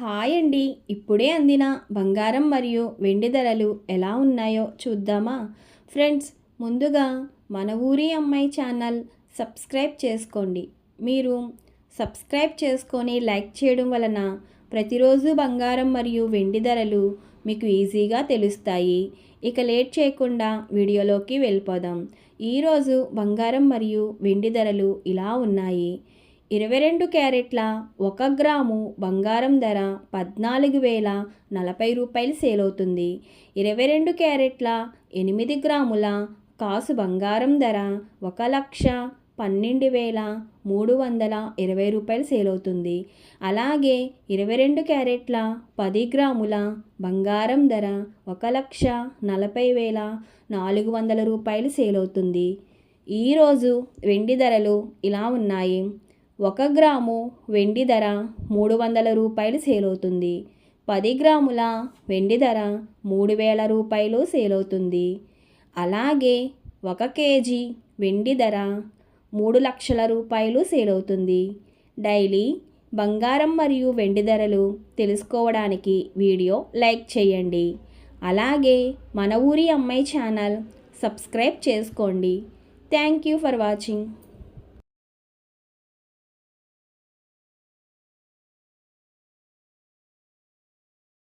Hi అండి. ఇప్పుడే అందిన బంగారం మరియు వెండి ధరలు ఎలా ఉన్నాయో చూద్దామా? ఫ్రెండ్స్, ముందుగా మన ఊరి అమ్మాయి ఛానల్ సబ్స్క్రైబ్ చేసుకోండి. మీరు సబ్స్క్రైబ్ చేసుకొని లైక్ చేయడం వలన ప్రతిరోజు బంగారం మరియు వెండి ధరలు మీకు ఈజీగా తెలుస్తాయి. ఇక లేట్ చేయకుండా వీడియోలోకి వెళ్ళిపోదాం. ఈరోజు బంగారం మరియు వెండి ధరలు ఇలా ఉన్నాయి. 22 క్యారెట్ల 1 గ్రాము బంగారం ధర 14,040 రూపాయలు సేల్ అవుతుంది. 22 క్యారెట్ల 8 గ్రాముల కాసు బంగారం ధర 1,12,320 రూపాయలు సేల్ అవుతుంది. అలాగే 22 క్యారెట్ల 10 గ్రాముల బంగారం ధర 1,40,400 రూపాయలు సేల్ అవుతుంది. ఈరోజు వెండి ధరలు ఇలా ఉన్నాయి. 1 గ్రాము వెండి ధర 300 రూపాయలు సేల్ అవుతుంది. 10 గ్రాముల వెండి ధర 3,000 రూపాయలు సేల్ అవుతుంది. అలాగే 1 కేజీ వెండి ధర 3 లక్షల రూపాయలు సేల్ అవుతుంది. డైలీ బంగారం మరియు వెండి ధరలు తెలుసుకోవడానికి వీడియో లైక్ చేయండి. అలాగే మన ఊరి అమ్మాయి ఛానల్ సబ్స్క్రైబ్ చేసుకోండి. Thank you for watching.